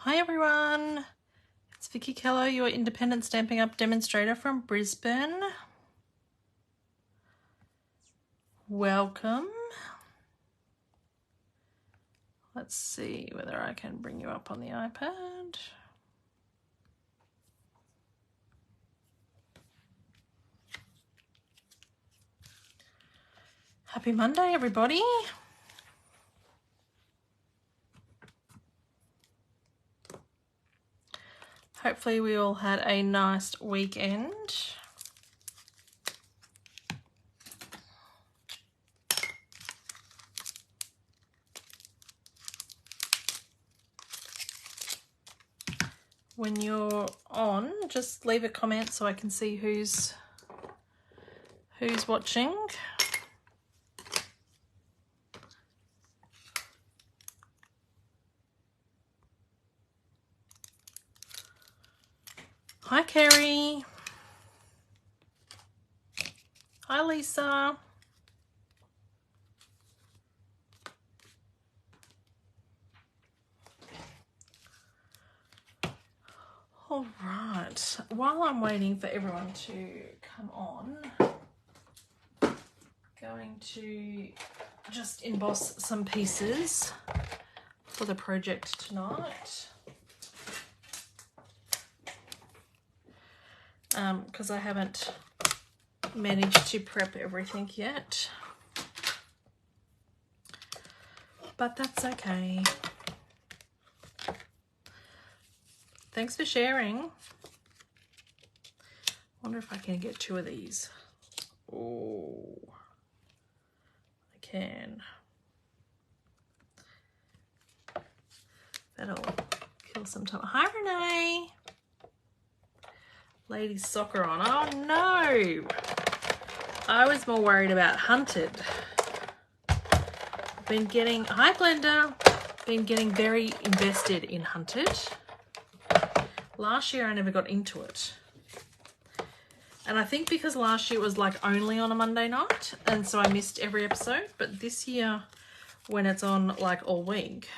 Hi everyone, it's Vickie Kello, your independent Stampin' Up demonstrator from Brisbane. Welcome. Let's see whether I can bring you up on the iPad. Happy Monday, everybody. Hopefully we all had a nice weekend. When you're on, just leave a comment so I can see who's watching. Hi Kerry. Hi Lisa. All right, while I'm waiting for everyone to come on, going to just emboss some pieces for the project tonight. Because I haven't managed to prep everything yet, but that's okay. Thanks for sharing. Wonder if I can get 2 of these. Oh, I can. That'll kill some time. Hi Renee. Ladies soccer on. Oh no, I was more worried about Hunted. Been getting, hi Glenda, been getting very invested in Hunted. Last year I never got into it, and I think because last year it was like only on a Monday night, and so I missed every episode. But this year, when it's on like all week,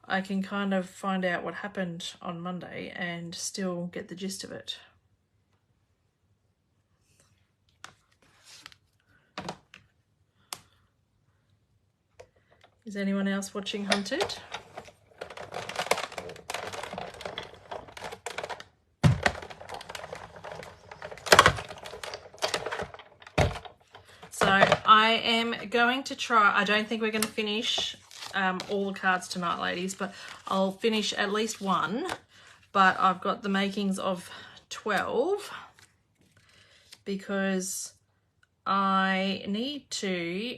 I can kind of find out what happened on Monday and still get the gist of it. Is anyone else watching Hunted? So I am going to try, I don't think we're going to finish all the cards tonight, ladies, but I'll finish at least one. But I've got the makings of 12 because I need to,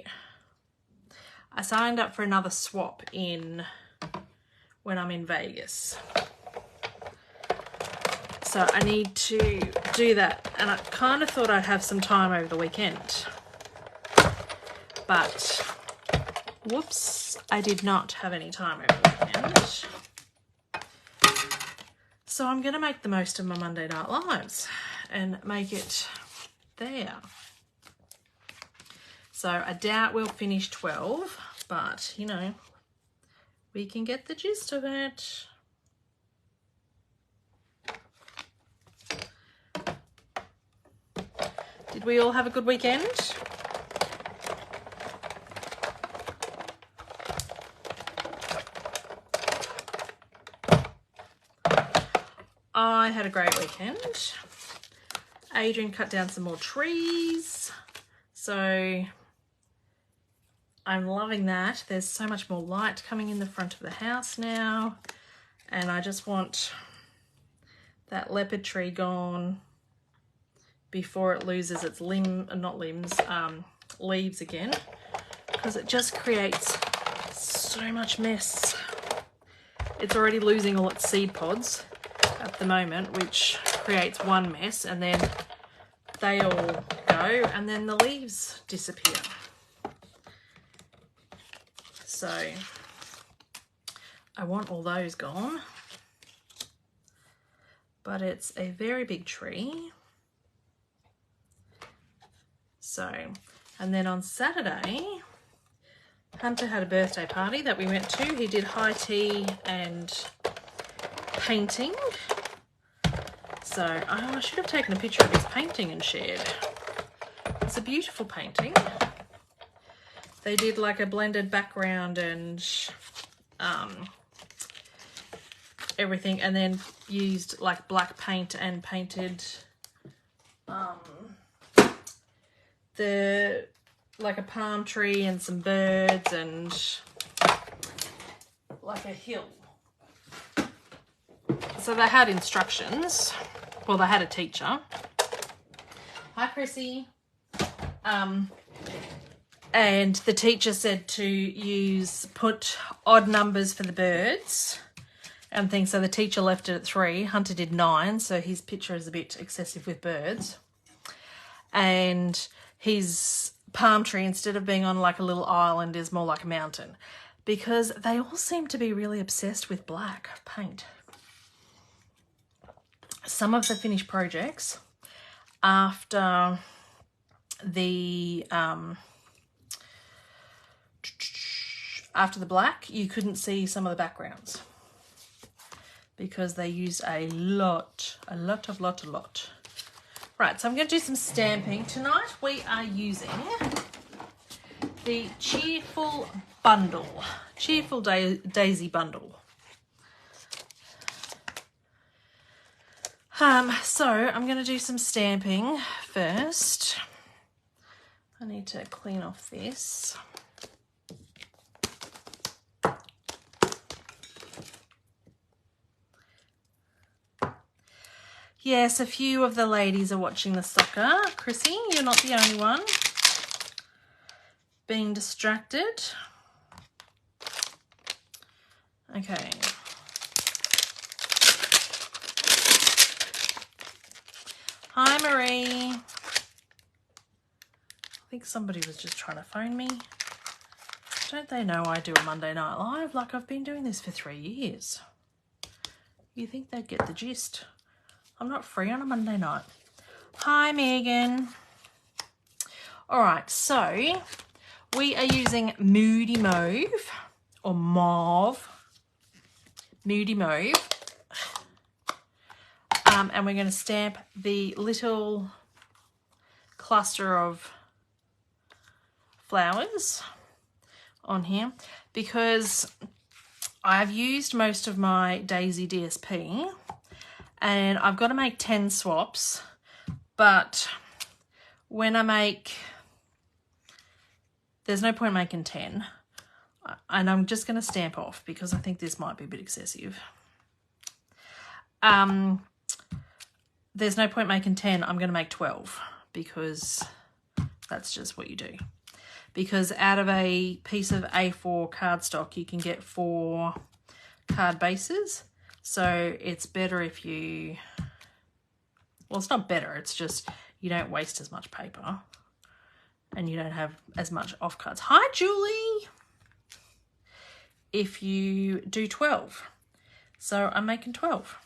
I signed up for another swap when I'm in Vegas. So I need to do that, and I kind of thought I'd have some time over the weekend. But, whoops, I did not have any time over the weekend. So I'm going to make the most of my Monday Night Lives and make it there. So I doubt we'll finish 12, but, you know, we can get the gist of it. Did we all have a good weekend? I had a great weekend. Adrian cut down some more trees, so I'm loving that. There's so much more light coming in the front of the house now, and I just want that leopard tree gone before it loses its leaves again, because it just creates so much mess. It's already losing all its seed pods at the moment, which creates one mess, and then they all go and then the leaves disappear. So I want all those gone, but it's a very big tree. So, and then on Saturday, Hunter had a birthday party that we went to. He did high tea and painting. So I should have taken a picture of this painting and shared. It's a beautiful painting. They did like a blended background and everything, and then used like black paint and painted the like a palm tree and some birds and like a hill. So they had instructions. Well, they had a teacher. Hi, Chrissy. And the teacher said to put odd numbers for the birds and things. So the teacher left it at 3. Hunter did 9, so his picture is a bit excessive with birds. And his palm tree, instead of being on like a little island, is more like a mountain. Because they all seem to be really obsessed with black paint. Some of the finished projects after the black, you couldn't see some of the backgrounds because they use a lot. Right, so I'm going to do some stamping. Tonight we are using the Cheerful bundle, Cheerful Daisy bundle. So I'm going to do some stamping first. I need to clean off this. Yes, a few of the ladies are watching the soccer. Chrissy, you're not the only one being distracted. Okay. Hi, Marie. I think somebody was just trying to phone me. Don't they know I do a Monday Night Live? Like, I've been doing this for 3 years. You think they'd get the gist? I'm not free on a Monday night. Hi, Megan. All right, so we are using Moody Mauve or Mauve. Moody Mauve. And we're going to stamp the little cluster of flowers on here because I've used most of my Daisy DSP and I've got to make 10 swaps, but when I make, there's no point making 10, and I'm just going to stamp off because I think this might be a bit excessive. There's no point making 10, I'm going to make 12 because that's just what you do. Because out of a piece of A4 cardstock, you can get 4 card bases. So it's better if you, well, it's not better, it's just you don't waste as much paper and you don't have as much off cards. Hi, Julie. If you do 12. So I'm making 12.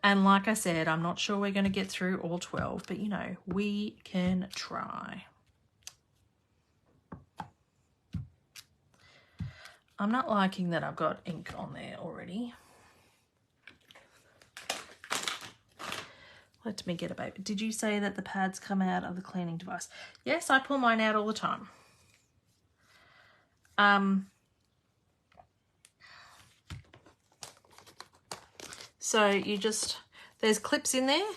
And like I said, I'm not sure we're going to get through all 12, but you know, we can try. I'm not liking that I've got ink on there already. Let me get a baby. Did you say that the pads come out of the cleaning device? Yes, I pull mine out all the time. So you just, there's clips in there.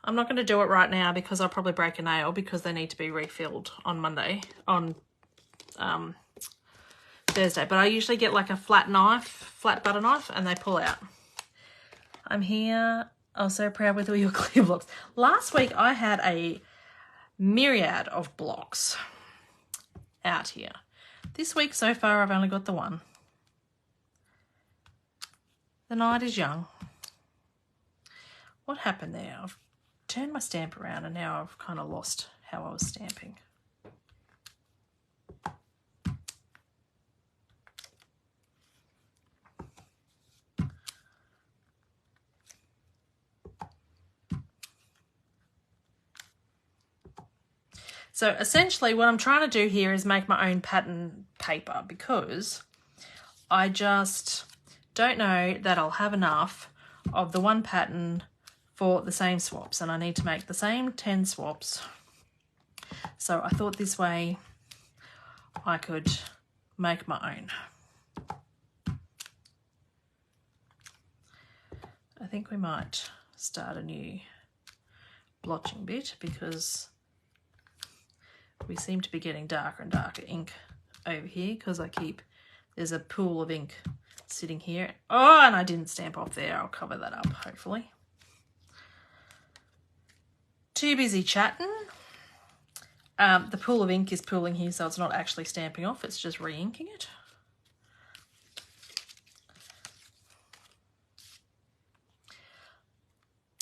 I'm not going to do it right now because I'll probably break a nail because they need to be refilled on Monday, on Thursday. But I usually get like a flat butter knife, and they pull out. I'm here. I'm so proud with all your clear blocks. Last week I had a myriad of blocks out here. This week so far I've only got the one. The night is young. What happened there? I've turned my stamp around and now I've kind of lost how I was stamping. So essentially what I'm trying to do here is make my own pattern paper because I just don't know that I'll have enough of the one pattern for the same swaps, and I need to make the same 10 swaps. So I thought this way I could make my own. I think we might start a new blotching bit because we seem to be getting darker and darker ink over here because there's a pool of ink sitting here. Oh, and I didn't stamp off there. I'll cover that up, hopefully. Too busy chatting. The pool of ink is pooling here, so it's not actually stamping off. It's just re-inking it.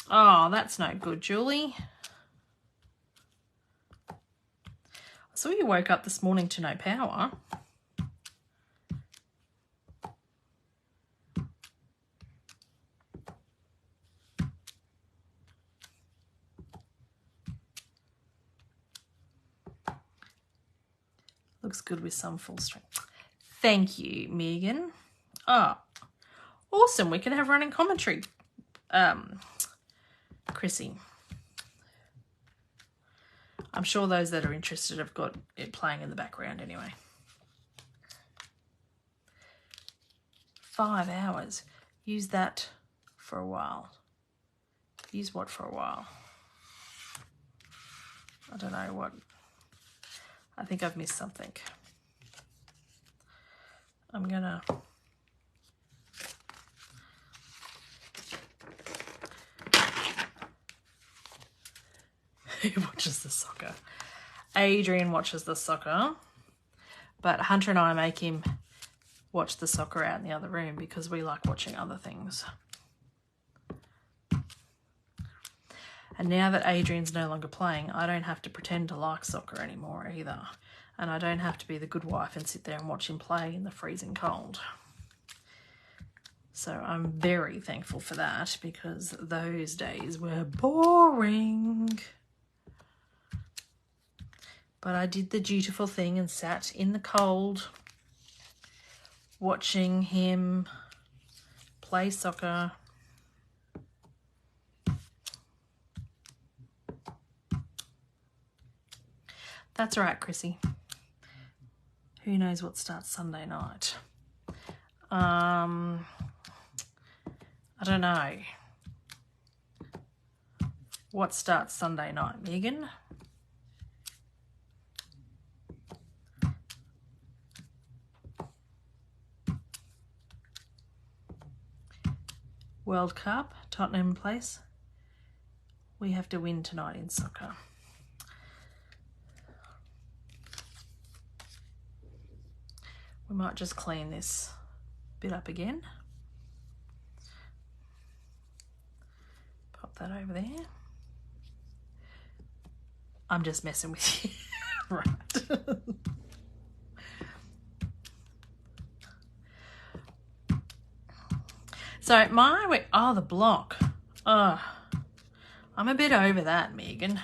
Oh, that's no good, Julie. I saw you woke up this morning to no power. Looks good with some full strength. Thank you, Megan. Oh, awesome. We can have running commentary, Chrissy. I'm sure those that are interested have got it playing in the background anyway. 5 hours. Use that for a while. Use what for a while? I don't know what. I think I've missed something. I'm gonna He watches the soccer. Adrian watches the soccer, but Hunter and I make him watch the soccer out in the other room because we like watching other things. And now that Adrian's no longer playing, I don't have to pretend to like soccer anymore either. And I don't have to be the good wife and sit there and watch him play in the freezing cold. So I'm very thankful for that because those days were boring. But I did the dutiful thing and sat in the cold watching him play soccer. That's right, Chrissy. Who knows what starts Sunday night? I don't know. What starts Sunday night, Megan? World Cup, Tottenham Place. We have to win tonight in soccer. We might just clean this bit up again. Pop that over there. I'm just messing with you. Right. So the block. Oh, I'm a bit over that, Megan.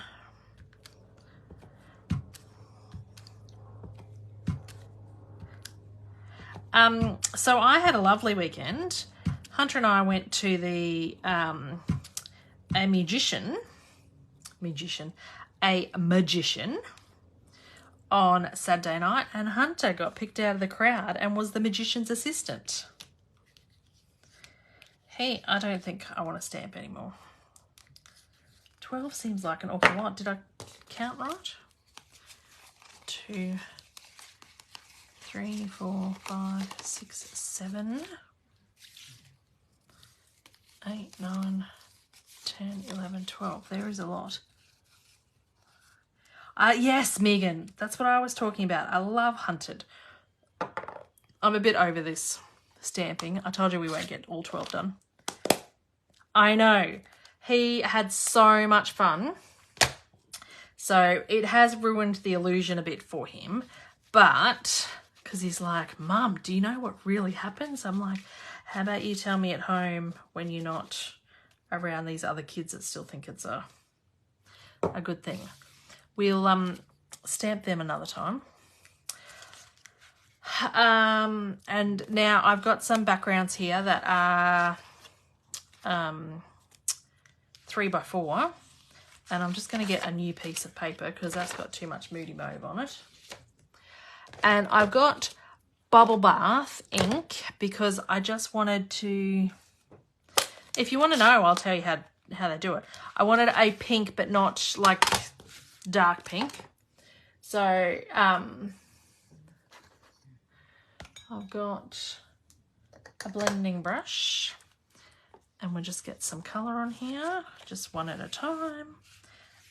So I had a lovely weekend. Hunter and I went to a magician on Saturday night, and Hunter got picked out of the crowd and was the magician's assistant. Hey, I don't think I want to stamp anymore. 12 seems like an awful lot. Did I count right? 2, 3, 4, 5, 6, 7, 8, 9, 10, 11, 12. There is a lot. Yes, Megan, that's what I was talking about. I love Hunted. I'm a bit over this stamping. I told you we won't get all 12 done. I know. He had so much fun. So it has ruined the illusion a bit for him. But, because he's like, Mum, do you know what really happens? I'm like, how about you tell me at home when you're not around these other kids that still think it's a good thing. We'll stamp them another time. And now I've got some backgrounds here that are 3x4, and I'm just going to get a new piece of paper because that's got too much Moody Mauve on it. And I've got Bubble Bath ink because I just wanted to, if you want to know, I'll tell you how they do it. I wanted a pink but not like dark pink. So I've got a blending brush, and we'll just get some colour on here, just one at a time.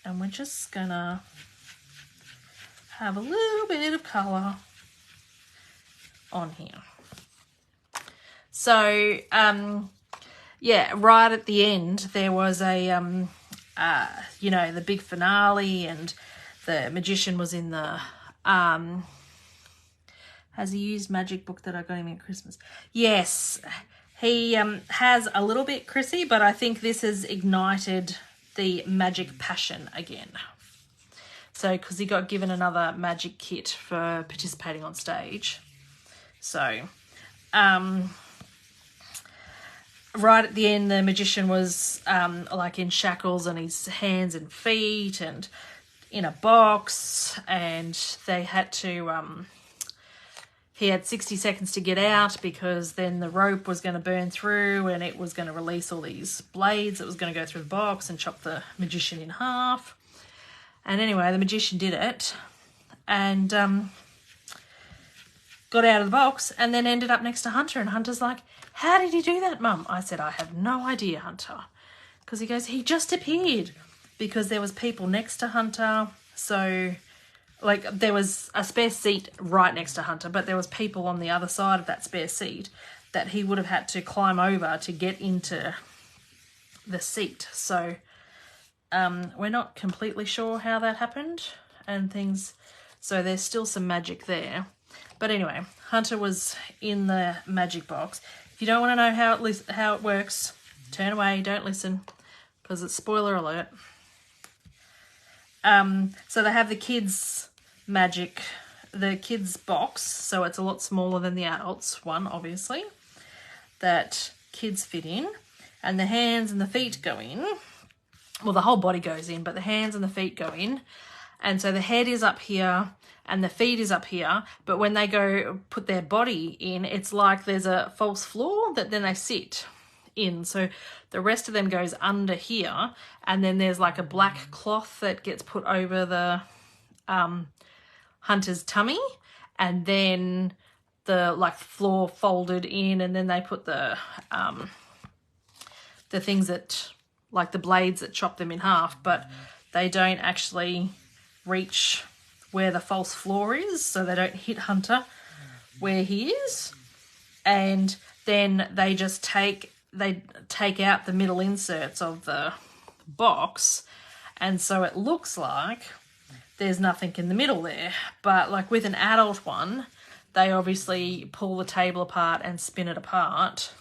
And we're just gonna have a little bit of colour on here. So, yeah, right at the end, there was a, you know, the big finale, and the magician was in the, has he used magic book that I got him at Christmas? Yes, he has a little bit, Chrissy, but I think this has ignited the magic passion again. So, because he got given another magic kit for participating on stage. So, right at the end, the magician was like in shackles on his hands and feet and in a box, and they had to, he had 60 seconds to get out because then the rope was going to burn through and it was going to release all these blades that was going to go through the box and chop the magician in half. And anyway, the magician did it and got out of the box and then ended up next to Hunter. And Hunter's like, how did he do that, Mum? I said, I have no idea, Hunter. Because he goes, he just appeared. Because there was people next to Hunter. So, like, there was a spare seat right next to Hunter, but there was people on the other side of that spare seat that he would have had to climb over to get into the seat. So, we're not completely sure how that happened and things. So there's still some magic there. But anyway, Hunter was in the magic box. If you don't want to know how it works, turn away, don't listen, because it's spoiler alert. So they have the kids' magic, the kids' box, so it's a lot smaller than the adults one, obviously, that kids fit in, and the hands and the feet go in. Well, the whole body goes in, but the hands and the feet go in. And so the head is up here and the feet is up here. But when they go put their body in, it's like there's a false floor that then they sit in. So the rest of them goes under here. And then there's like a black cloth that gets put over the Hunter's tummy. And then the like floor folded in, and then they put the things that, like the blades that chop them in half, but they don't actually reach where the false floor is, so they don't hit Hunter where he is. And then they just take out the middle inserts of the box, and so it looks like there's nothing in the middle there. But like with an adult one, they obviously pull the table apart and spin it apart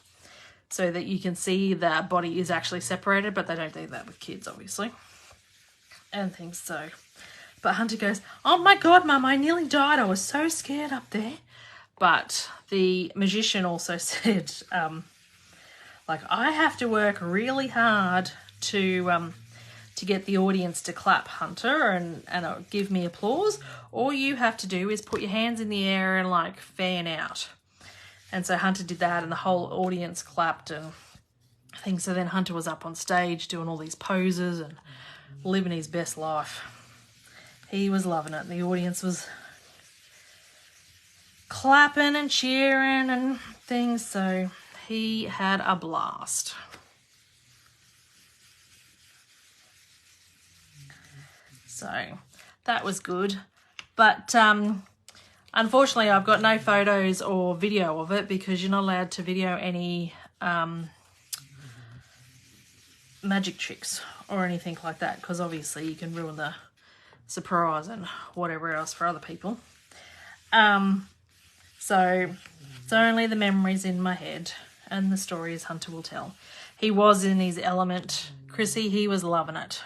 so that you can see the body is actually separated, but they don't do that with kids, obviously, and things. So, but Hunter goes, oh my God, Mum, I nearly died. I was so scared up there. But the magician also said, like, I have to work really hard to get the audience to clap, Hunter, and give me applause. All you have to do is put your hands in the air and like fan out. And so Hunter did that, and the whole audience clapped and things. So then Hunter was up on stage doing all these poses and living his best life. He was loving it. The audience was clapping and cheering and things. So he had a blast. So that was good. But unfortunately, I've got no photos or video of it because you're not allowed to video any magic tricks or anything like that, because obviously you can ruin the surprise and whatever else for other people. So it's only the memories in my head and the stories Hunter will tell. He was in his element, Chrissy. He was loving it.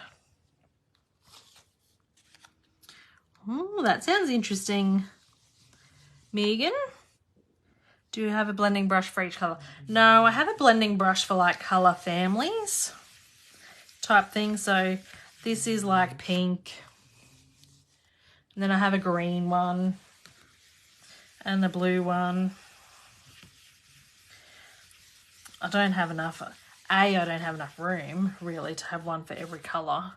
Oh, that sounds interesting, Megan. Do you have a blending brush for each colour? No, I have a blending brush for like colour families type thing. So this is like pink. And then I have a green one and a blue one. I don't have enough. I don't have enough room really to have one for every colour.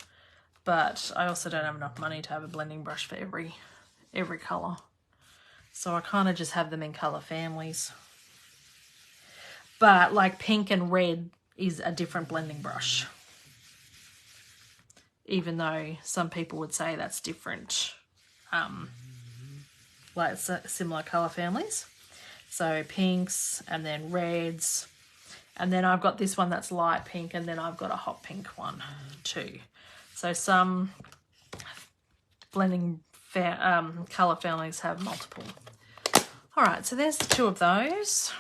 But I also don't have enough money to have a blending brush for every colour. So I kind of just have them in colour families. But like pink and red is a different blending brush. Even though some people would say that's different. Like similar colour families. So pinks and then reds. And then I've got this one that's light pink, and then I've got a hot pink one too. So some blending colour families have multiple. All right, so there's the 2 of those.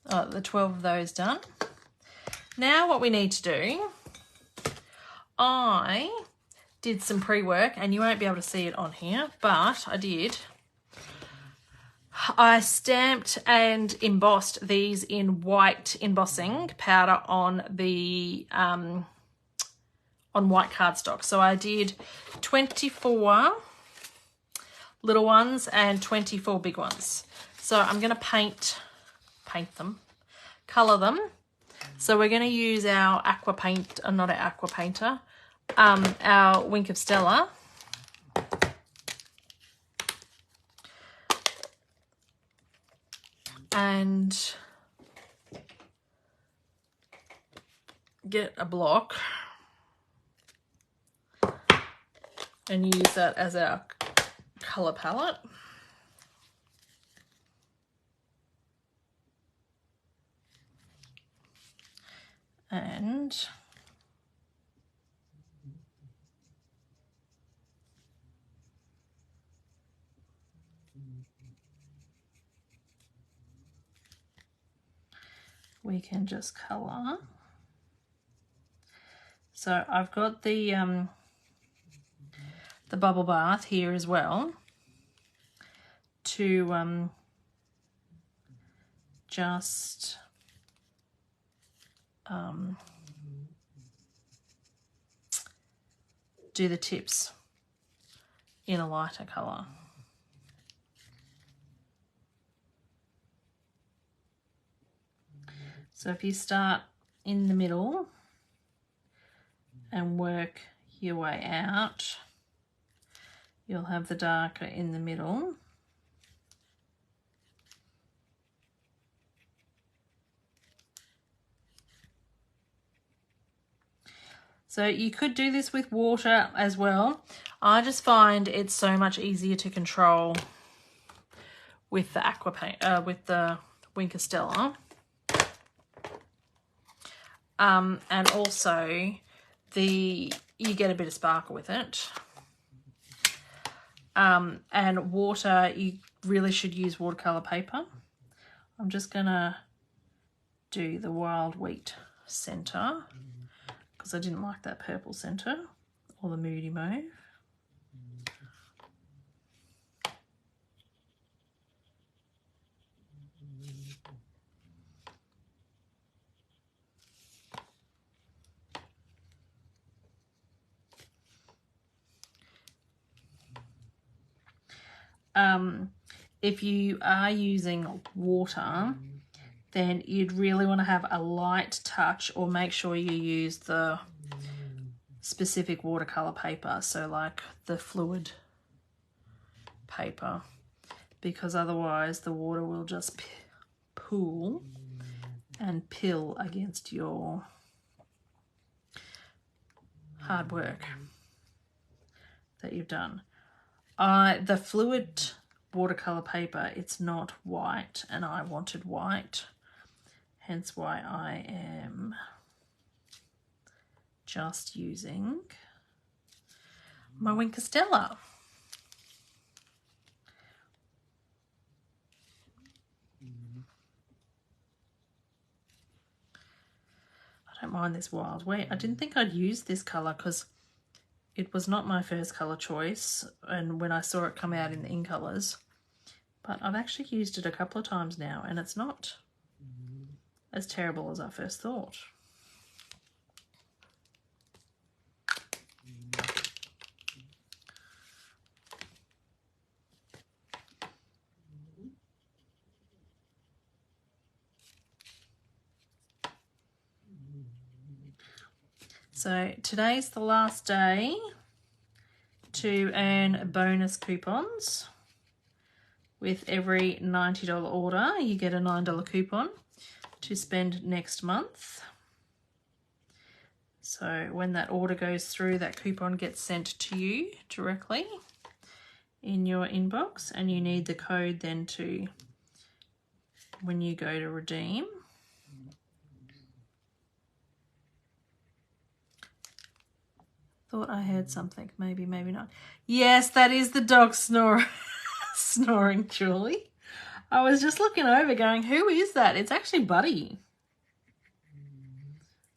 Oh, the 12 of those done. Now what we need to do, I did some pre-work, and you won't be able to see it on here, but I did. I stamped and embossed these in white embossing powder on the on white cardstock. So I did 24 little ones and 24 big ones. So I'm going to paint them, colour them. So we're going to use our aqua paint, not our aqua painter, our Wink of Stella. And get a block and use that as our colour palette. And we can just colour. So I've got the bubble bath here as well to just do the tips in a lighter colour. So if you start in the middle and work your way out, you'll have the darker in the middle. So you could do this with water as well. I just find it's so much easier to control with the aqua paint, with the Wink of Stella. And also you get a bit of sparkle with it. And water, you really should use watercolour paper. I'm just gonna do the wild wheat centre because I didn't like that purple centre or the moody mauve. If you are using water, then you'd really want to have a light touch, or make sure you use the specific watercolor paper, so like the fluid paper, because otherwise the water will just pool and pill against your hard work that you've done. The fluid watercolor paper, it's not white, and I wanted white, hence why I am just using my Wink of Stella. I don't mind this wild wheat. I didn't think I'd use this colour because it was not my first colour choice, and when I saw it come out in the In Colours, But I've actually used it a couple of times now and it's not as terrible as I first thought. So today's the last day to earn bonus coupons. With every $90 order, you get a $9 coupon to spend next month. So when that order goes through, that coupon gets sent to you directly in your inbox, and you need the code then to, when you go to redeem. Thought I heard something, maybe, maybe not. Yes, that is the dog snoring, Julie. I was just looking over going, who is that? It's actually Buddy.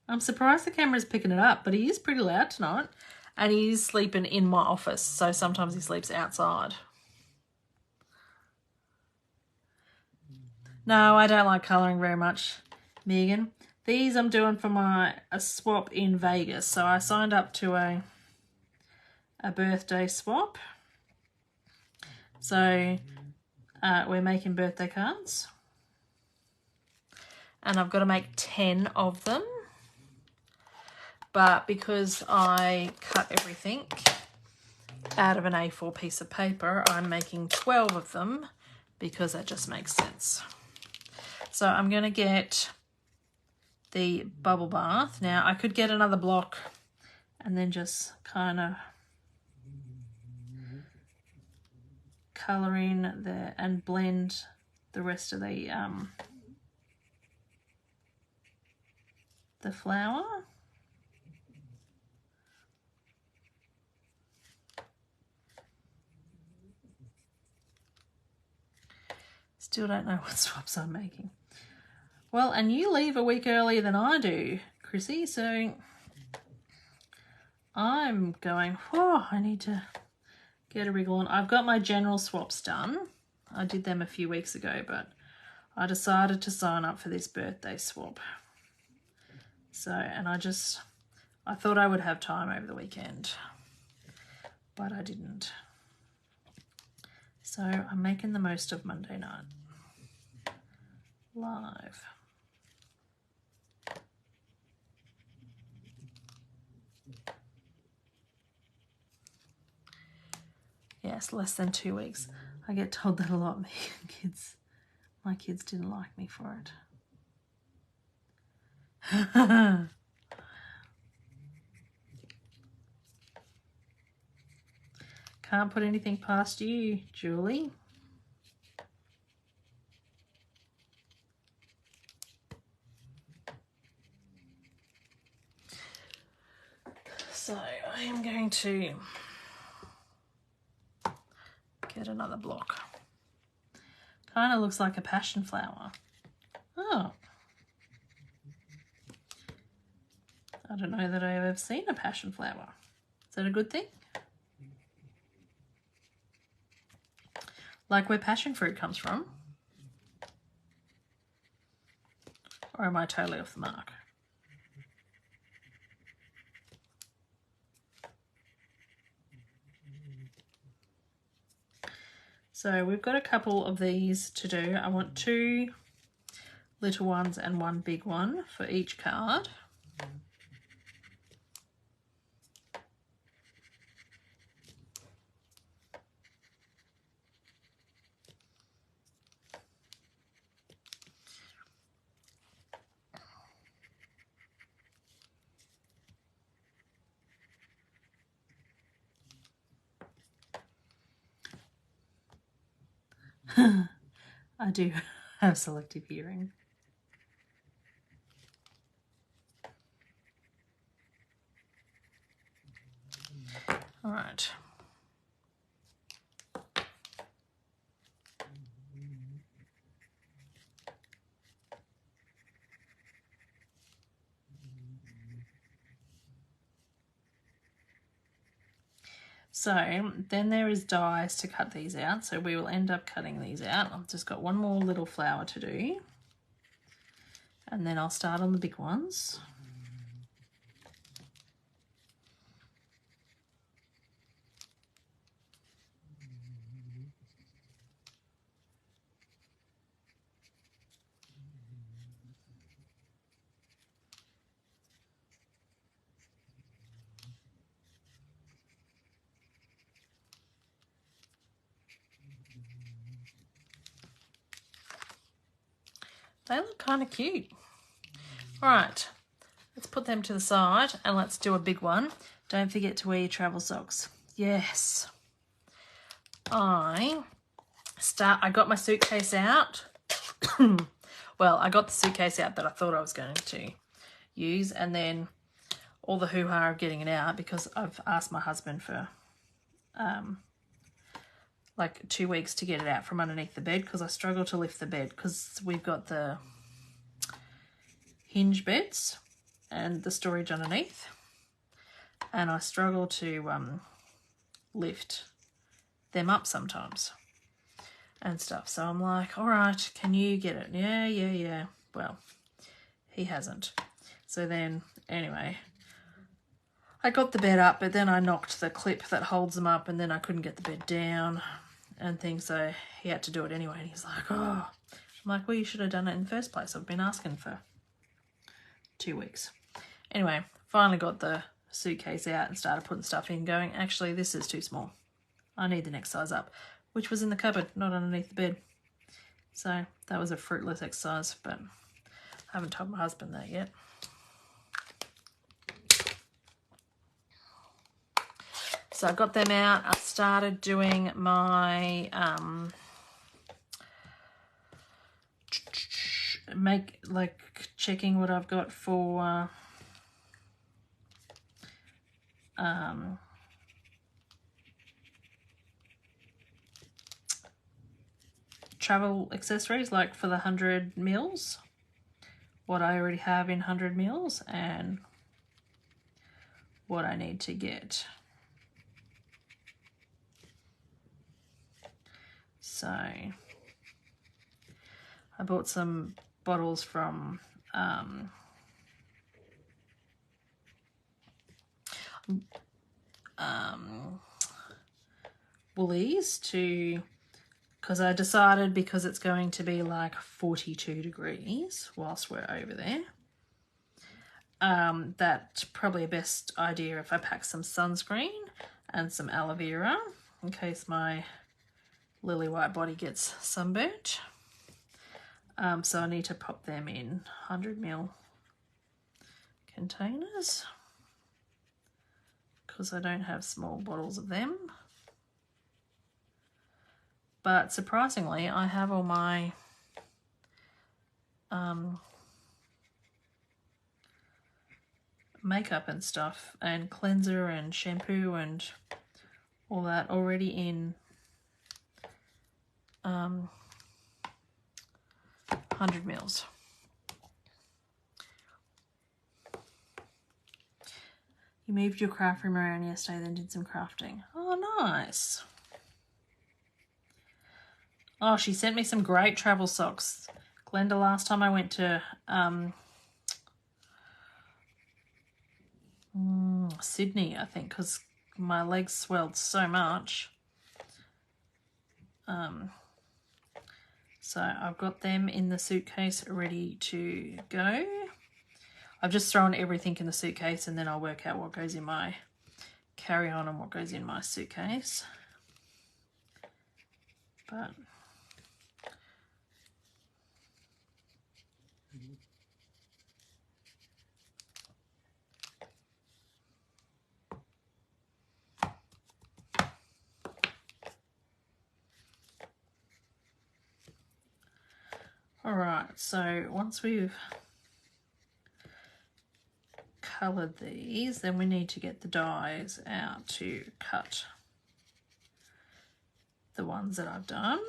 I'm surprised the camera's picking it up, but he is pretty loud tonight. And he's sleeping in my office, so sometimes he sleeps outside. No, I don't like colouring very much, Megan. These I'm doing for a swap in Vegas. So I signed up to a birthday swap. So we're making birthday cards. And I've got to make 10 of them. But because I cut everything out of an A4 piece of paper, I'm making 12 of them because that just makes sense. So I'm going to get the bubble bath. Now I could get another block and then just kind of colour in and blend the rest of the flower. Still don't know what swaps I'm making. Well, and you leave a week earlier than I do, Chrissy, so I'm going, oh, I need to get a wriggle on. I've got my general swaps done. I did them a few weeks ago, but I decided to sign up for this birthday swap. So, and I thought I would have time over the weekend, but I didn't. So I'm making the most of Monday night. Live. Yes, less than 2 weeks. I get told that a lot. My kids didn't like me for it. Can't put anything past you, Julie. So I am going to get another block. Kind of looks like a passion flower. Oh. I don't know that I've ever seen a passion flower. Is that a good thing? Like where passion fruit comes from? Or am I totally off the mark? So we've got a couple of these to do. I want 2 little ones and 1 big one for each card. I do have selective hearing. All right. So then there is dies to cut these out. So we will end up cutting these out. I've just got one more little flower to do. And then I'll start on the big ones. They look kind of cute. All right, let's put them to the side and let's do a big one. Don't forget to wear your travel socks. Yes. I got my suitcase out. Well, I got the suitcase out that I thought I was going to use, and then all the hoo-ha of getting it out, because I've asked my husband for like 2 weeks to get it out from underneath the bed, because I struggle to lift the bed because we've got the hinge beds and the storage underneath, and I struggle to lift them up sometimes and stuff. So I'm like, all right, can you get it? Yeah. Well, he hasn't. So then, anyway, I got the bed up, but then I knocked the clip that holds them up, and then I couldn't get the bed down and things, so he had to do it anyway. And he's like, oh. I'm like, well, you should have done it in the first place. I've been asking for 2 weeks. Anyway, finally got the suitcase out and started putting stuff in, going, actually, this is too small. I need the next size up, which was in the cupboard, not underneath the bed. So that was a fruitless exercise, but I haven't told my husband that yet. So I got them out. I started doing my checking what I've got for travel accessories, like for the 100 mils, what I already have in 100 mils and what I need to get. So I bought some bottles from Woolies because I decided, because it's going to be like 42 degrees whilst we're over there, that's probably a best idea if I pack some sunscreen and some aloe vera in case my lily white body gets sunburnt. So I need to pop them in 100 ml containers because I don't have small bottles of them. But surprisingly, I have all my makeup and stuff and cleanser and shampoo and all that already in 100 mils. You moved your craft room around yesterday, then did some crafting. Oh, nice. Oh, she sent me some great travel socks. Glenda, last time I went to Sydney, I think, because my legs swelled so much. So I've got them in the suitcase ready to go. I've just thrown everything in the suitcase and then I'll work out what goes in my carry-on and what goes in my suitcase. But all right, so once we've coloured these, then we need to get the dies out to cut the ones that I've done.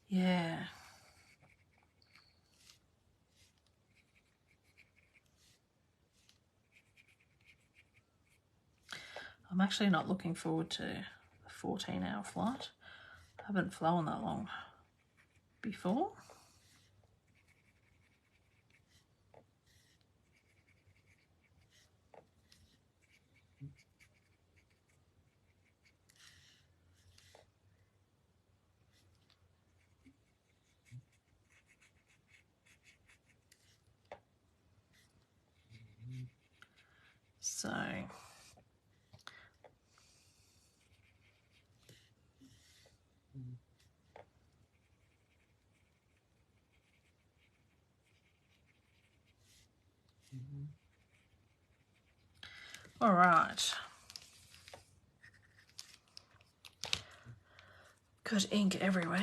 Yeah. I'm actually not looking forward to a 14-hour flight. I haven't flown that long before. So all right. Got ink everywhere.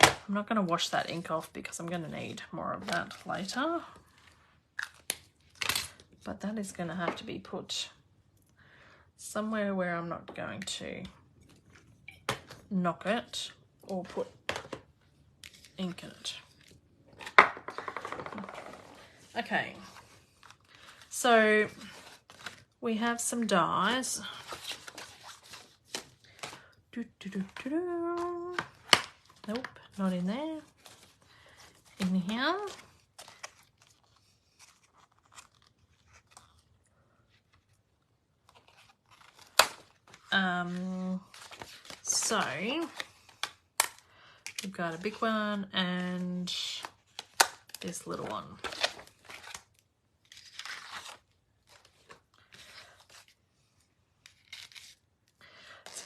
I'm not going to wash that ink off because I'm going to need more of that later. But that is going to have to be put somewhere where I'm not going to knock it or put ink in it. Okay, so we have some dies. Nope, not in there. In here. So we've got a big one and this little one. It's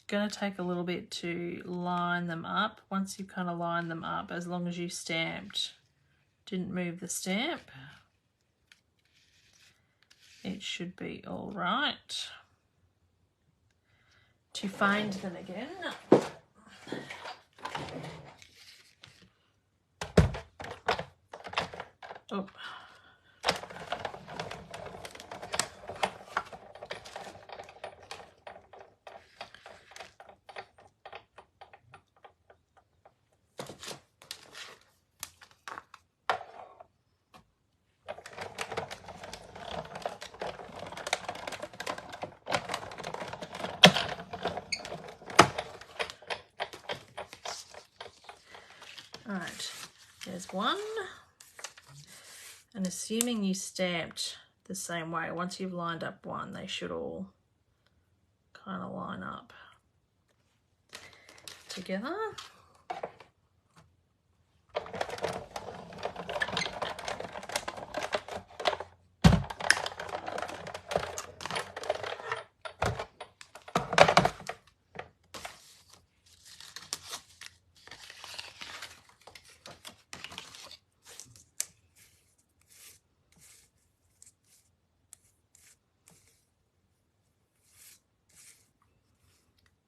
gonna take a little bit to line them up. Once you kind of line them up, as long as you stamped, didn't move the stamp, it should be all right. To find them again. Oh. Alright, there's one. And assuming you stamped the same way, once you've lined up one, they should all kind of line up together.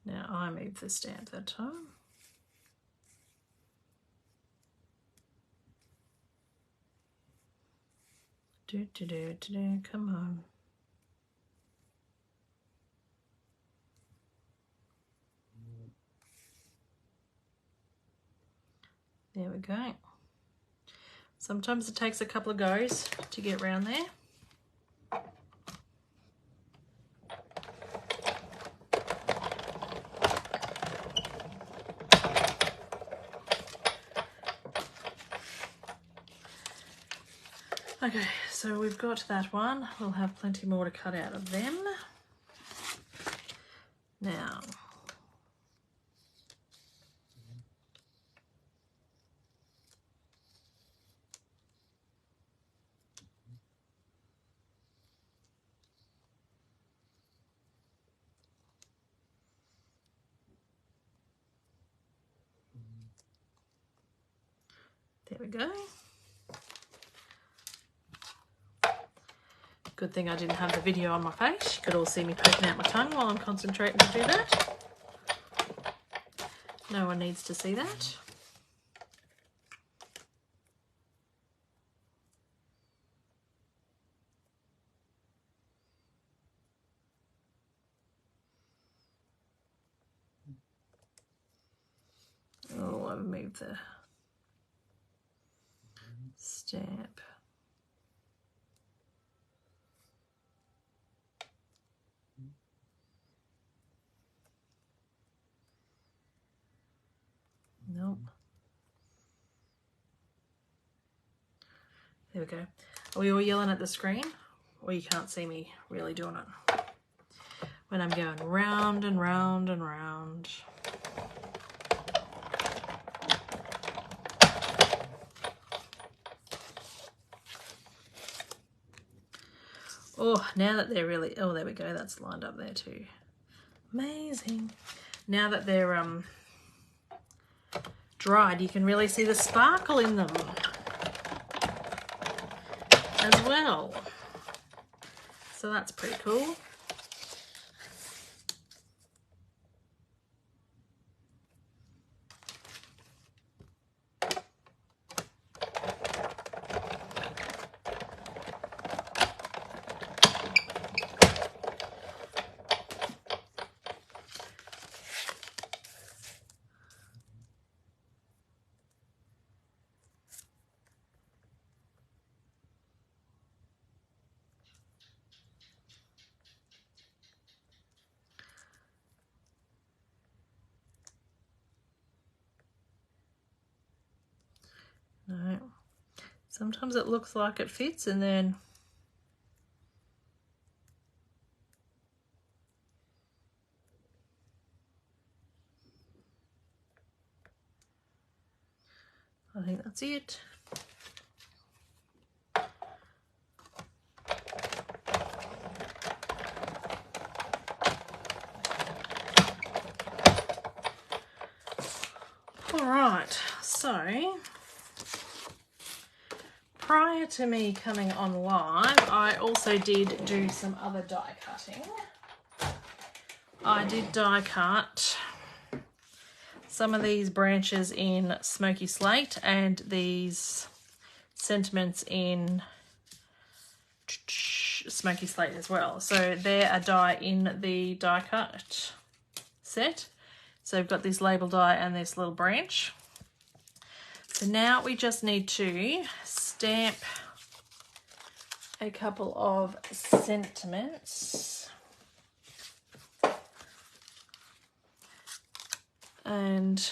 Now I moved the stamp that time. Come on. There we go. Sometimes it takes a couple of goes to get around there. Okay, so we've got that one. We'll have plenty more to cut out of them. Now, there we go. Good thing I didn't have the video on my face. You could all see me poking out my tongue while I'm concentrating to do that. No one needs to see that. I've moved the stamp. Nope. There we go. Are we all yelling at the screen? Or you can't see me really doing it when I'm going round and round and round. Oh, now that they're really, oh, there we go. That's lined up there too. Amazing. Now that they're dried, you can really see the sparkle in them as well. So that's pretty cool. No. Sometimes it looks like it fits and then I think that's it. All right, so prior to me coming on live, I also did do some other die cutting. I did die cut some of these branches in Smoky Slate and these sentiments in Smoky Slate as well. So they're a die in the die cut set. So we've got this label die and this little branch. So now we just need to stamp a couple of sentiments. And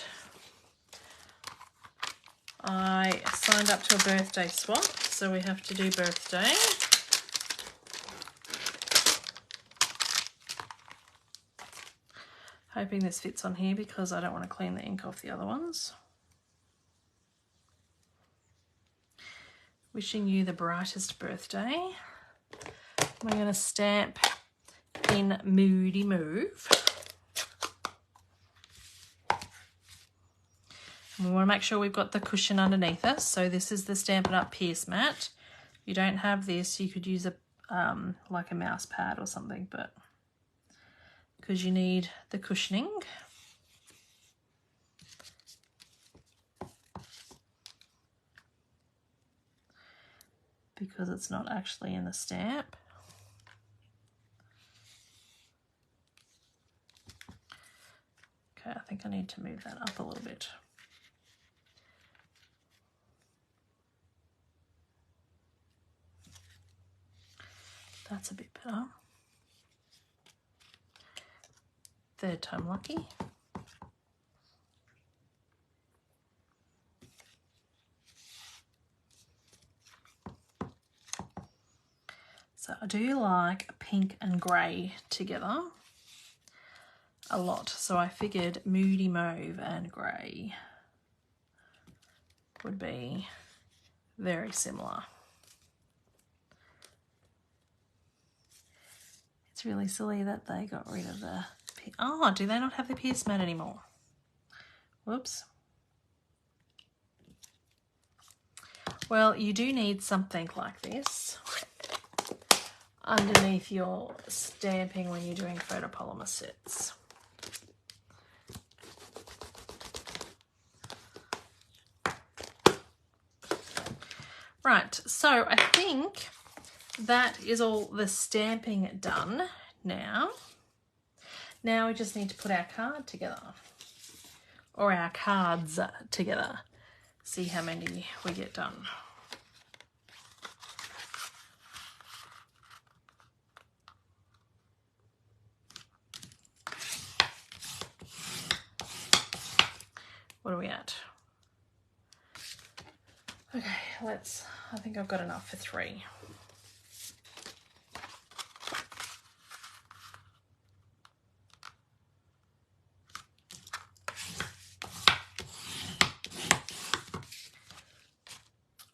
I signed up to a birthday swap, so we have to do birthday. Hoping this fits on here because I don't want to clean the ink off the other ones. Wishing you the brightest birthday. We're going to stamp in Moody Move. And we want to make sure we've got the cushion underneath us. So this is the Stampin' Up! Pierce mat. If you don't have this, you could use a like a mouse pad or something, but because you need the cushioning. Because it's not actually in the stamp. Okay, I think I need to move that up a little bit. That's a bit better. Third time lucky. So I do like pink and grey together a lot. So I figured Moody Mauve and grey would be very similar. It's really silly that they got rid of the... Oh, do they not have the Pierce mat anymore? Whoops. Well, you do need something like this underneath your stamping when you're doing photopolymer sets. Right, so I think that is all the stamping done now. Now we just need to put our card together. or our cards together. See how many we get done. What are we at? Okay, I think I've got enough for 3.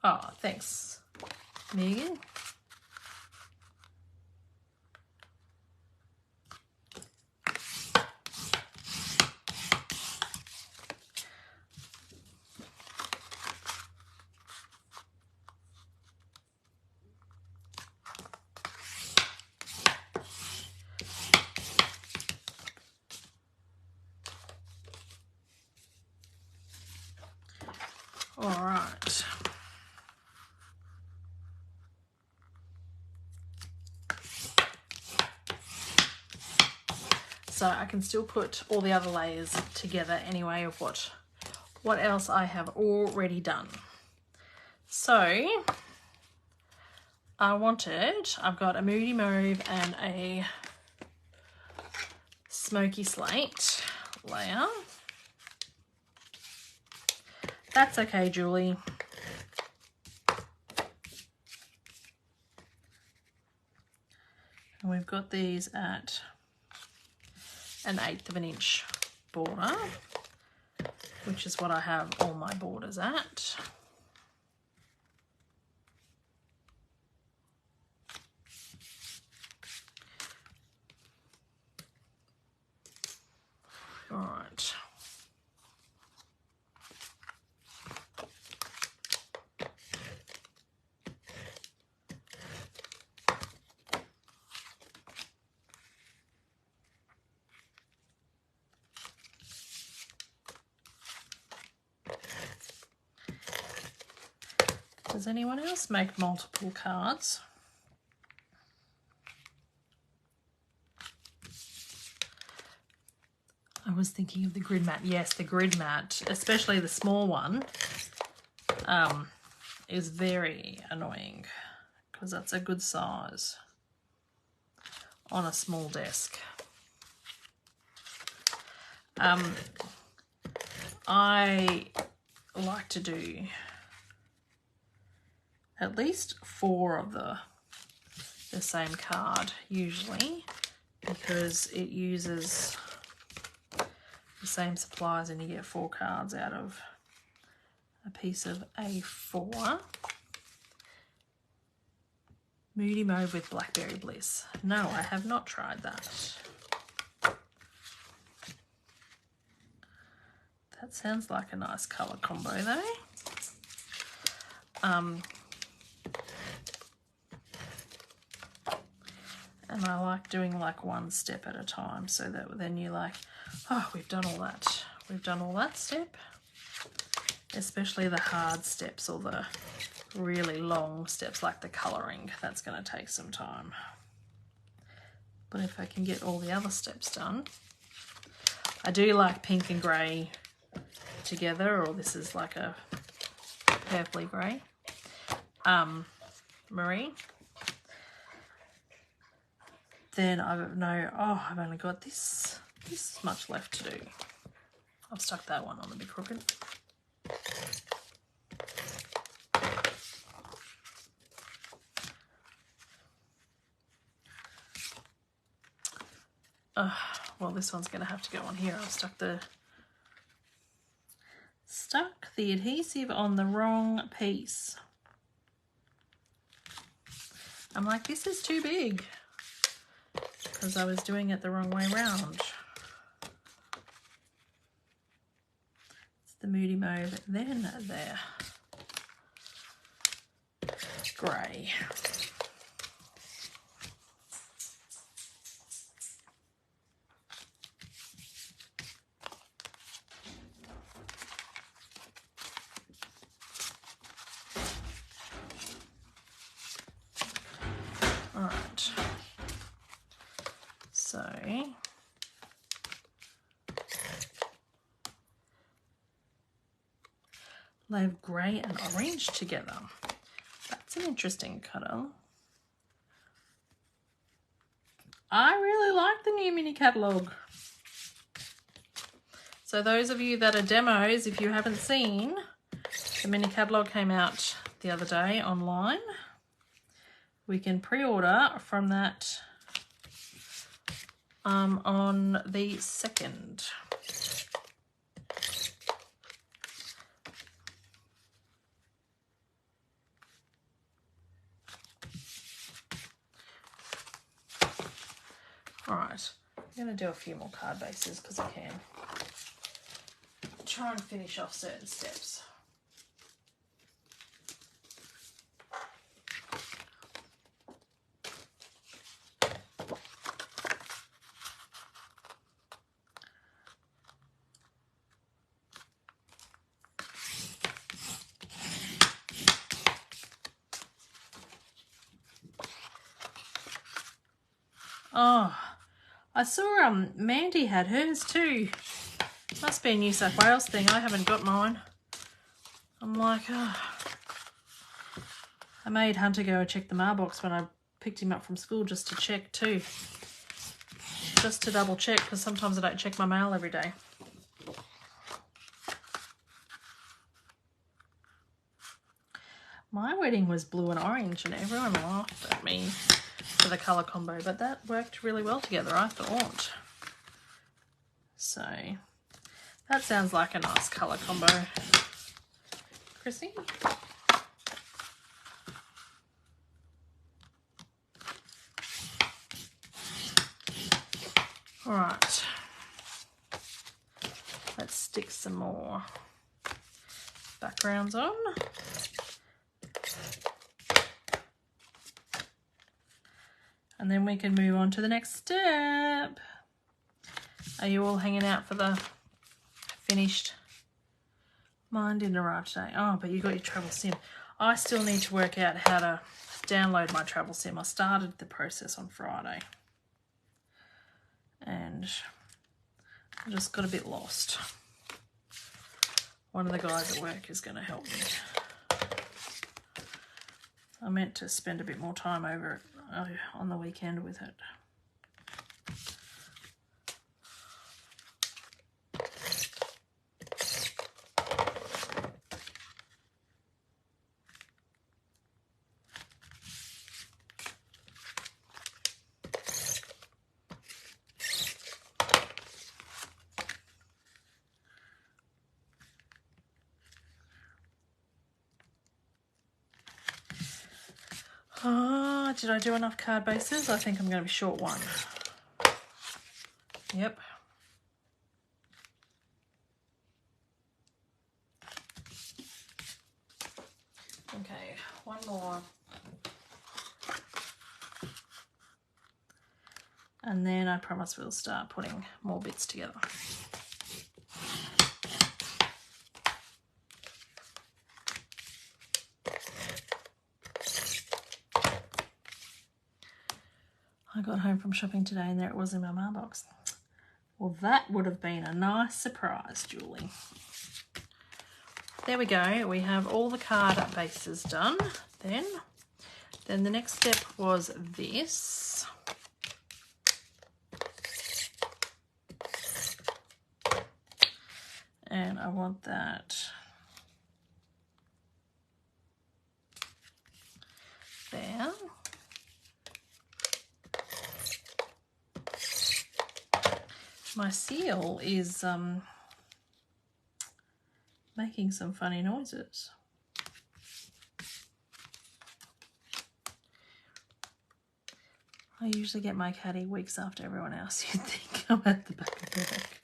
Oh, thanks, Megan. All right. So I can still put all the other layers together anyway of what else I have already done. So I've got a moody mauve and a smoky slate layer. That's okay, Julie. And we've got these at 1/8 of an inch border, which is what I have all my borders at. All right. Does anyone else make multiple cards? I was thinking of the grid mat. Yes, the grid mat, especially the small one, is very annoying because that's a good size on a small desk. I like to do at least 4 of the same card usually, because it uses the same supplies and you get 4 cards out of a piece of A4. Moody Mauve with Blackberry Bliss. No, I have not tried that. That sounds like a nice colour combo though. And I like doing like one step at a time so that then you're like, oh, we've done all that. We've done all that step. Especially the hard steps or the really long steps like the colouring. That's going to take some time. But if I can get all the other steps done. I do like pink and grey together, or this is like a purpley grey. Marie. Then I've only got this much left to do. I've stuck that one on the big crooked. Well, this one's going to have to go on here. I've stuck the adhesive on the wrong piece. I'm like, this is too big, because I was doing it the wrong way round. It's the Moody Mauve, then there. Grey. Alright. So They have grey and orange together. That's an interesting colour. I really like the new mini catalogue. So those of you that are demos, if you haven't seen, the mini catalogue came out the other day online. We can pre-order from that on the 2nd. All right, I'm going to do a few more card bases because I can. Try and finish off certain steps. Oh, I saw Mandy had hers too. Must be a New South Wales thing. I haven't got mine. I'm like, oh. I made Hunter go check the mailbox when I picked him up from school just to check too. Just to double check, because sometimes I don't check my mail every day. My wedding was blue and orange and everyone laughed at me for the colour combo, but that worked really well together, I thought. So that sounds like a nice colour combo. Chrissy? All right. Let's stick some more backgrounds on. And then we can move on to the next step. Are you all hanging out for the finished? Mine didn't arrive today. Oh, but you got your travel sim. I still need to work out how to download my travel sim. I started the process on Friday. And I just got a bit lost. One of the guys at work is going to help me. I meant to spend a bit more time over it on the weekend with it. Oh, did I do enough card bases? I think I'm going to be short one. Yep. Okay, one more. And then I promise we'll start putting more bits together. I got home from shopping today and there it was in my mailbox. Well, that would have been a nice surprise, Julie. There we go. We have all the card bases done. Then the next step was this. And I want that there. My seal is making some funny noises. I usually get my caddy weeks after everyone else. You'd think I'm at the back of the neck.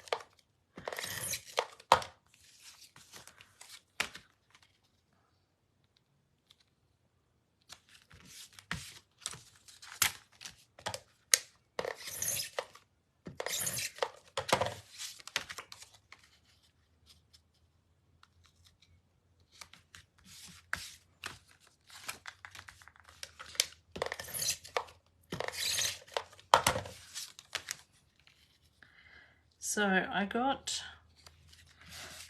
So I got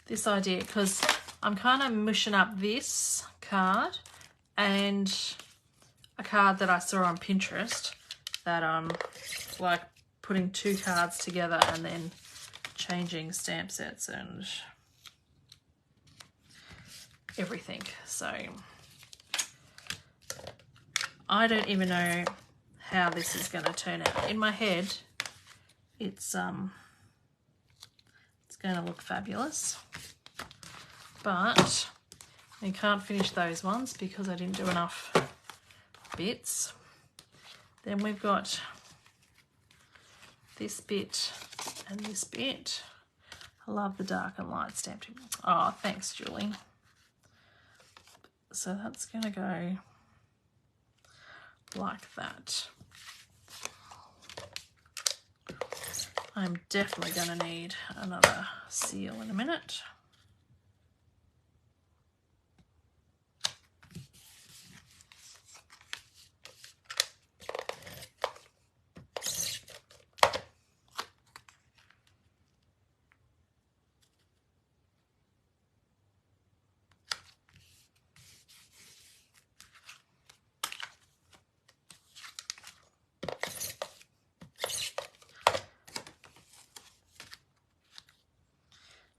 this idea because I'm kind of mushing up this card and a card that I saw on Pinterest that I'm like putting two cards together and then changing stamp sets and everything. So I don't even know how this is going to turn out. In my head, it's going to look fabulous, but I can't finish those ones because I didn't do enough bits. Then we've got this bit and this bit. I love the dark and light stamped. Oh, thanks, Julie. So that's going to go like that. I'm definitely going to need another seal in a minute.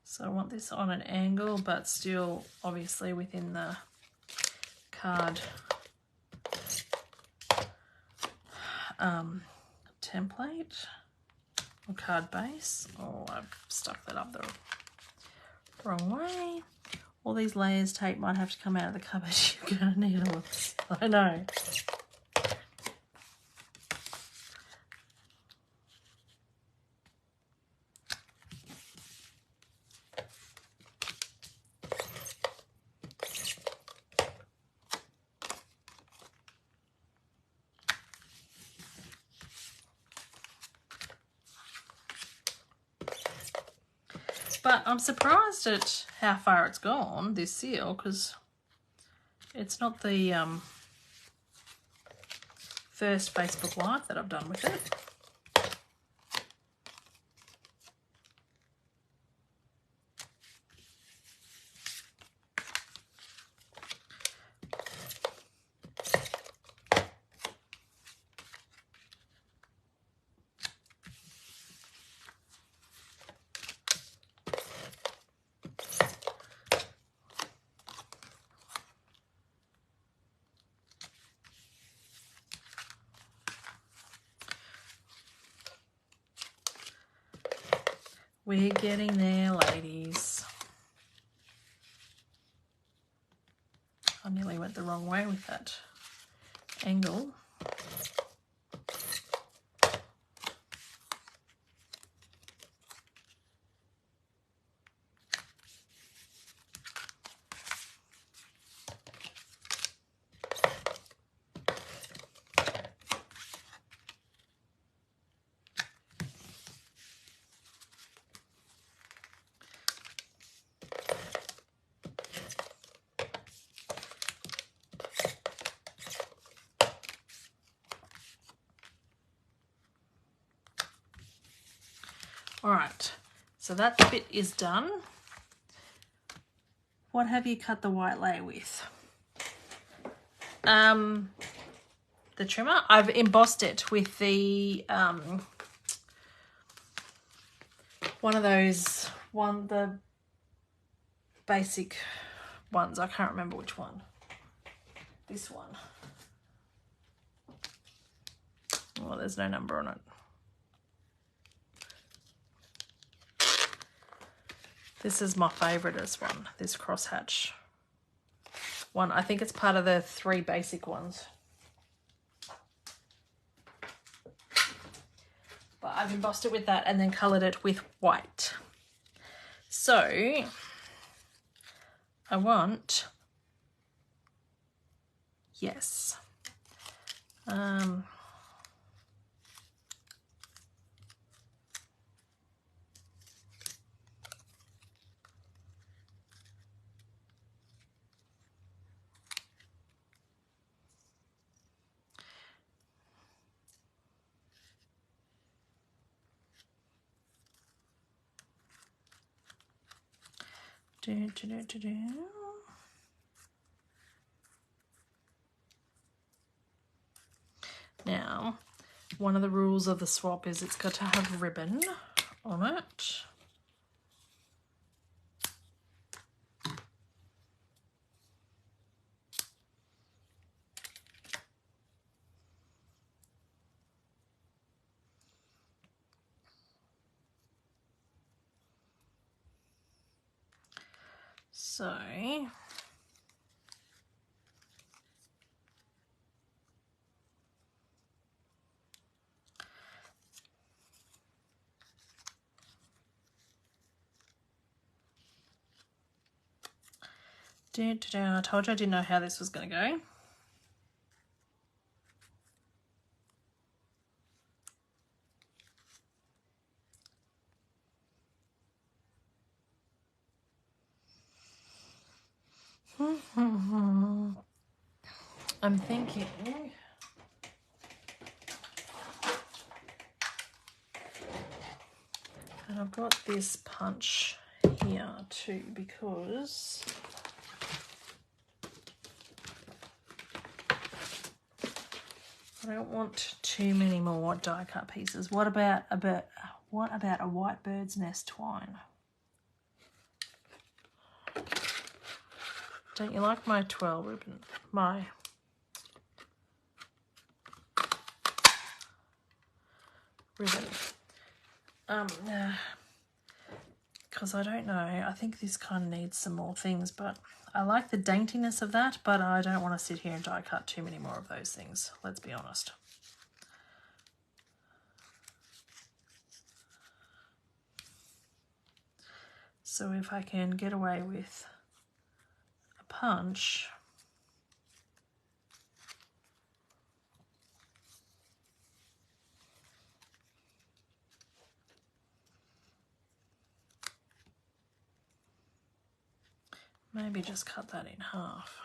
So I want this on an angle, but still obviously within the card template or card base. Oh, I've stuck that up the wrong way. All these layers tape might have to come out of the cupboard. You're gonna need all of this. I know. But I'm surprised at how far it's gone, this seal, because it's not the first Facebook Live that I've done with it. We're getting there, ladies. I nearly went the wrong way with that angle. All right, so that bit is done. What have you cut the white layer with? The trimmer. I've embossed it with the one of those the basic ones. I can't remember which one. This one. Oh, there's no number on it. This is my favouriteest one, this crosshatch one. I think it's part of the 3 basic ones. But I've embossed it with that and then coloured it with white. So I want, yes. Now, one of the rules of the swap is it's got to have ribbon on it. So I told you I didn't know how this was going to go. I'm thinking, and I've got this punch here too because I don't want too many more die cut pieces. What about a white bird's nest twine? Don't you like my twirl ribbon? My ribbon. Because I don't know. I think this kind of needs some more things, but I like the daintiness of that, but I don't want to sit here and die cut too many more of those things. Let's be honest. So if I can get away with a punch, maybe just cut that in half.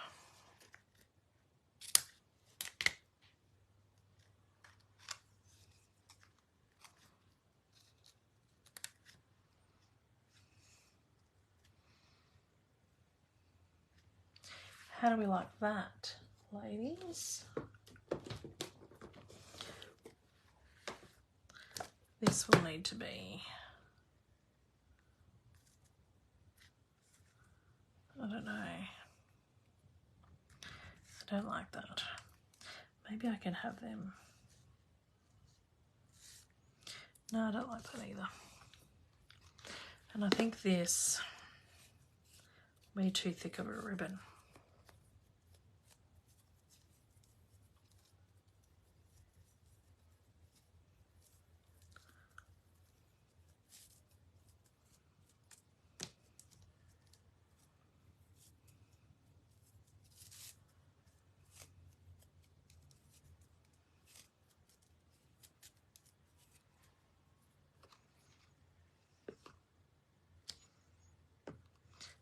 How do we like that, ladies? This will need to be, I don't know. I don't like that. Maybe I can have them. No, I don't like that either. And I think this will be too thick of a ribbon.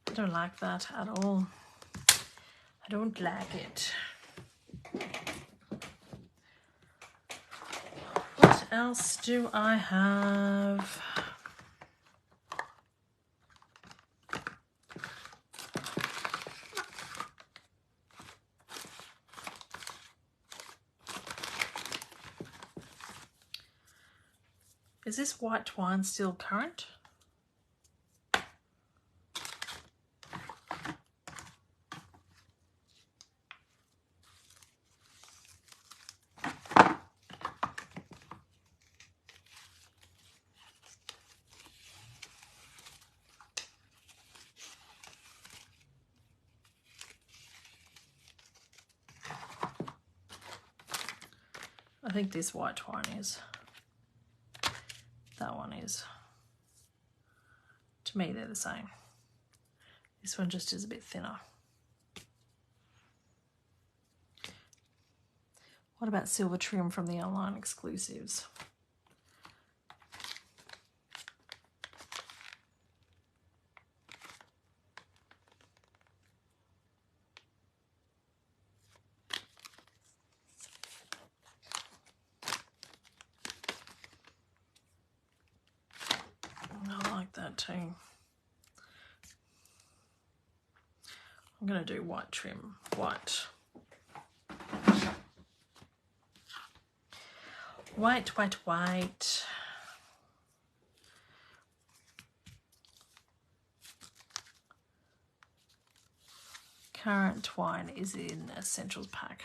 I don't like that at all. I don't like it. What else do I have? Is this white twine still current? I think this white twine is. That one is. To me, they're the same. This one just is a bit thinner. What about silver trim from the online exclusives? I like that too. I'm going to do white trim, white. White, white, white. Current twine is in Essentials pack.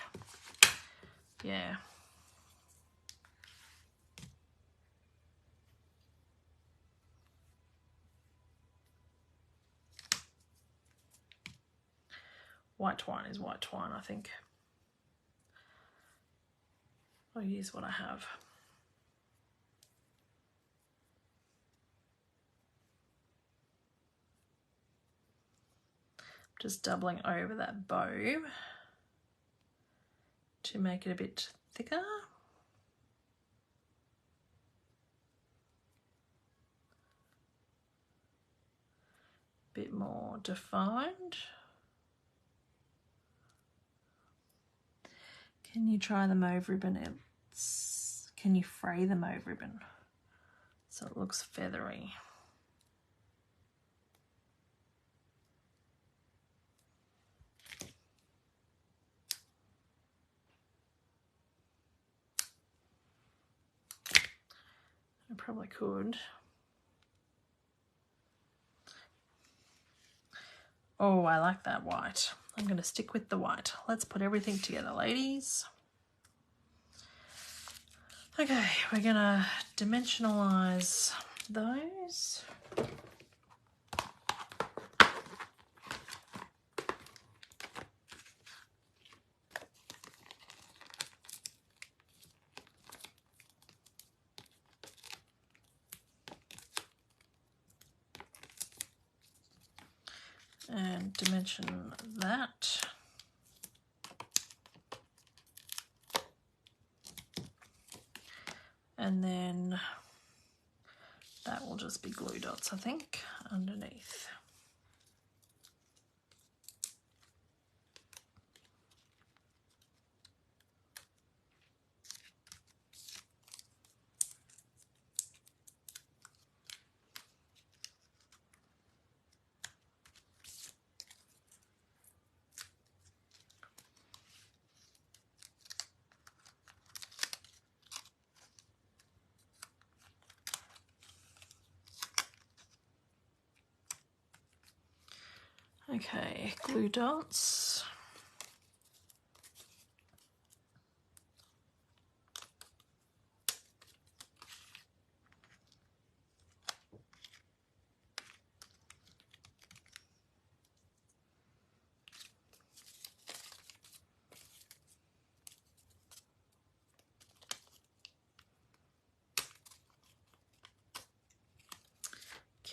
Yeah. White twine is white twine, I think. I'll use what I have. Just doubling over that bow to make it a bit thicker. Bit more defined. Can you try the mauve ribbon? Can you fray the mauve ribbon so it looks feathery? I probably could. Oh, I like that white. I'm going to stick with the white. Let's put everything together, ladies. Okay, we're going to dimensionalize those. And dimension that. And then that will just be glue dots, I think, underneath. Okay, glue dots.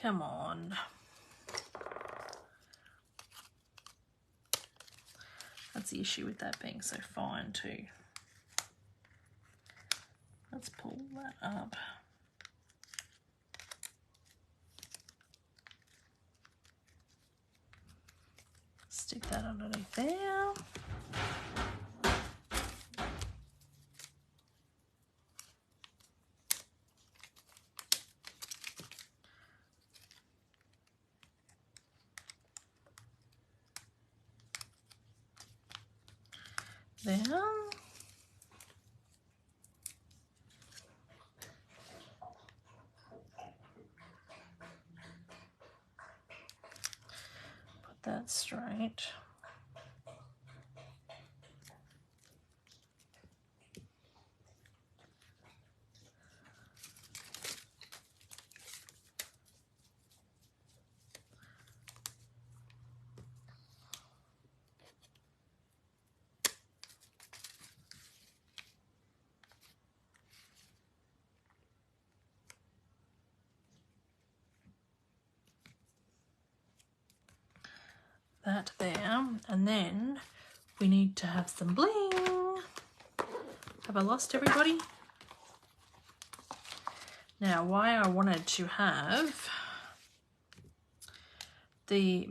Come on. That's the issue with that being so fine too. Let's pull that up. Stick that underneath there. There. Put that straight. That there, and then we need to have some bling. Have I lost everybody? Now, why I wanted to have the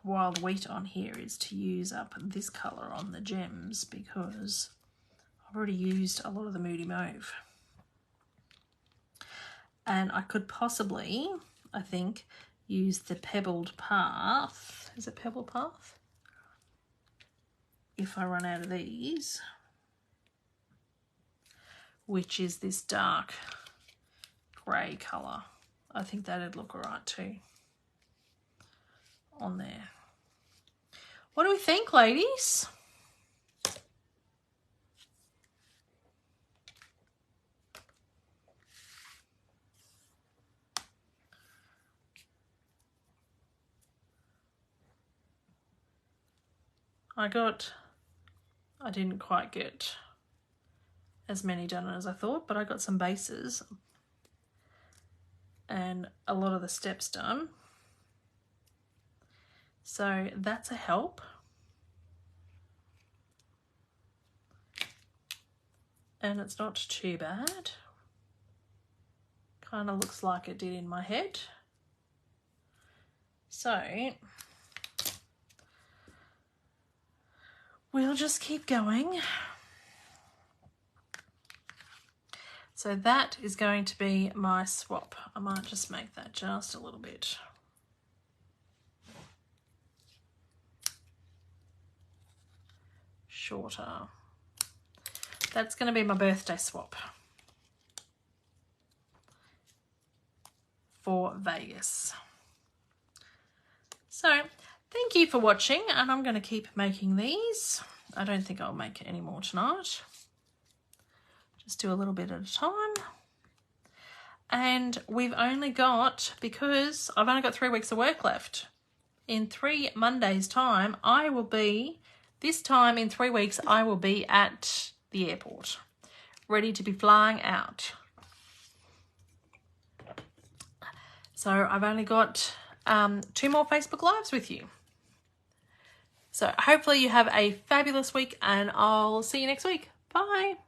wild wheat on here is to use up this colour on the gems, because I've already used a lot of the Moody Mauve. And I could possibly, I think, use the Pebbled Path. Is it Pebbled Path? If I run out of these, which is this dark grey colour. I think that'd look alright too on there. What do we think, ladies? I didn't quite get as many done as I thought, but I got some bases and a lot of the steps done. So that's a help. And it's not too bad. Kind of looks like it did in my head. So we'll just keep going. So that is going to be my swap. I might just make that just a little bit. Shorter. That's going to be my birthday swap for Vegas. So thank you for watching, and I'm going to keep making these. I don't think I'll make any more tonight. Just do a little bit at a time. And we've only got, because I've only got 3 weeks of work left. In 3 Mondays' time, I will be, this time in 3 weeks, I will be at the airport, ready to be flying out. So I've only got 2 more Facebook Lives with you. So hopefully you have a fabulous week, and I'll see you next week. Bye.